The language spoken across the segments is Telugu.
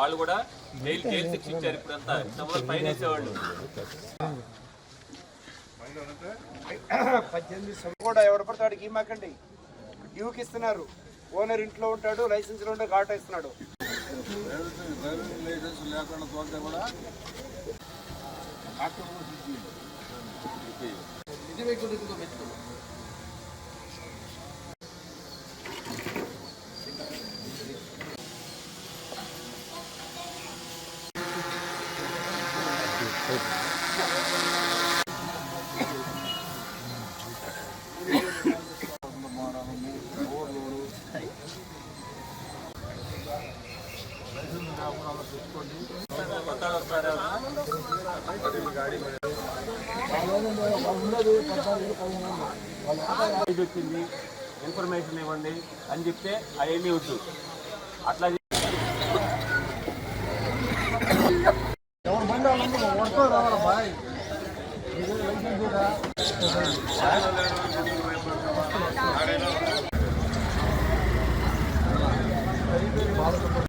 వాళ్ళు కూడా జైలు శిక్ష ఇచ్చారు. ఇప్పుడంతా ఇంతవరకు ఫైన్ వేసేవాళ్ళు. 18 కూడా ఎవరు పడతాడు గీమాకండి. డ్యూకి ఇస్తున్నారు. ఓనర్ ఇంట్లో ఉంటాడు, లైసెన్స్ లో ఉంటే ఘాట్ ఇస్తున్నాడు. డ్రైవింగ్ లైసెన్స్ లేకుండా తోలితే కూడా వచ్చింది ఇన్ఫర్మేషన్ ఇవ్వండి అని చెప్తే అవన్నీ వద్దు. అట్లా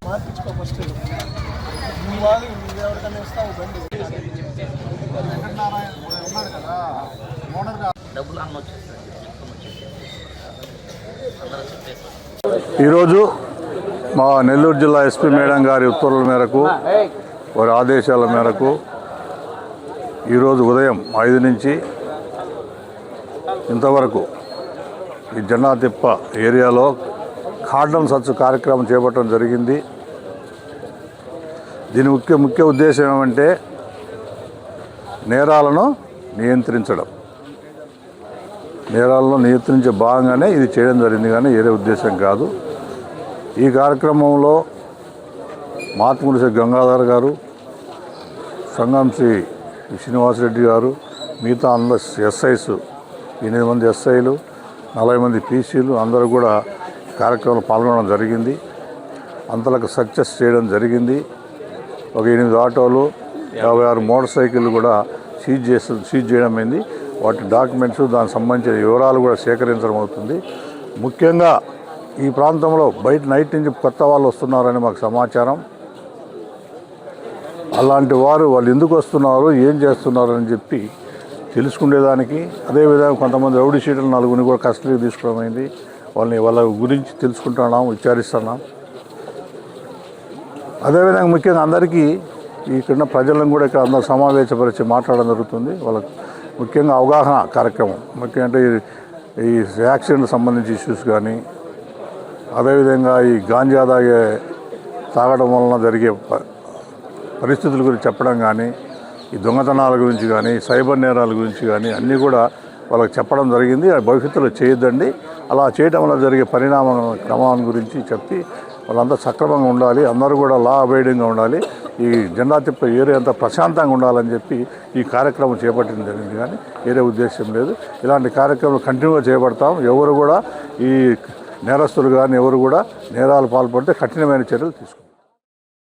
మార్పించుకో ఫస్ట్. నువ్వు ఎవరికైనా ఇస్తావు బండి. వెంకటనారాయణ ఉన్నాడు కదా ఓనర్గా డబ్బులు అన్న వచ్చేస్తారు. ఈరోజు మా నెల్లూరు జిల్లా ఎస్పీ మేడం గారి ఉత్తర్వుల మేరకు, వారి ఆదేశాల మేరకు ఈరోజు ఉదయం 5 నుంచి ఇంతవరకు ఈ జన్నాతిప్ప ఏరియాలో కార్డన్ సర్చ్ కార్యక్రమం చేపట్టడం జరిగింది. దీని ముఖ్య ఉద్దేశం ఏమంటే నేరాలను నియంత్రించడం. నేరాలను నియంత్రించే భాగంగానే ఇది చేయడం జరిగింది, కానీ వేరే ఉద్దేశం కాదు. ఈ కార్యక్రమంలో మాతమూరి శ్రీ గంగాధర్ గారు, సంగం శ్రీ శ్రీనివాసరెడ్డి గారు, మిగతా అందరు ఎస్ఐస్, 8 మంది ఎస్ఐలు, 40 మంది పీసీలు అందరూ కూడా కార్యక్రమంలో పాల్గొనడం జరిగింది. అంతలకు సక్సెస్ చేయడం జరిగింది. ఒక 8 ఆటోలు, 56 మోటార్ సైకిళ్ళు కూడా సీజ్ చేయడం అయింది. వాటి డాక్యుమెంట్స్, దానికి సంబంధించిన వివరాలు కూడా సేకరించడం అవుతుంది. ముఖ్యంగా ఈ ప్రాంతంలో బయట నైట్ నుంచి కొత్త వాళ్ళు వస్తున్నారని మాకు సమాచారం. అలాంటి వాళ్ళు ఎందుకు వస్తున్నారు, ఏం చేస్తున్నారు అని చెప్పి తెలుసుకునేదానికి, అదేవిధంగా కొంతమంది రౌడీ షీటర్లు 4 కూడా కస్టడీకి తీసుకోవడం అయింది. వాళ్ళ గురించి తెలుసుకుంటున్నాం, విచారిస్తున్నాం. అదేవిధంగా ముఖ్యంగా అందరికీ ఇక్కడున్న ప్రజలను కూడా ఇక్కడ అందరూ సమావేశపరిచి మాట్లాడడం జరుగుతుంది. వాళ్ళకు ముఖ్యంగా అవగాహన కార్యక్రమం, ముఖ్యంగా ఈ యాక్సిడెంట్ సంబంధించి ఇష్యూస్ కానీ, అదేవిధంగా ఈ గాంజా తాగడం వలన జరిగే పరిస్థితుల గురించి చెప్పడం కానీ, ఈ దొంగతనాల గురించి కానీ, సైబర్ నేరాల గురించి కానీ అన్నీ కూడా వాళ్ళకి చెప్పడం జరిగింది. భవిష్యత్తులో చేయొద్దండి, అలా చేయడం వల్ల జరిగే క్రమాన్ని గురించి చెప్పి వాళ్ళంతా సక్రమంగా ఉండాలి, అందరూ కూడా లా అబైడింగ్గా ఉండాలి, ఈ జెండాతిప్ప ఏరియా అంతా ప్రశాంతంగా ఉండాలని చెప్పి ఈ కార్యక్రమం చేపట్టడం జరిగింది. కానీ వేరే ఉద్దేశం లేదు. ఇలాంటి కార్యక్రమాలు కంటిన్యూగా చేపడతాం. ఎవరు కూడా ఈ నేరస్తులు కానీ ఎవరు కూడా నేరాలు పాల్పడితే కఠినమైన చర్యలు తీసుకుంటాం.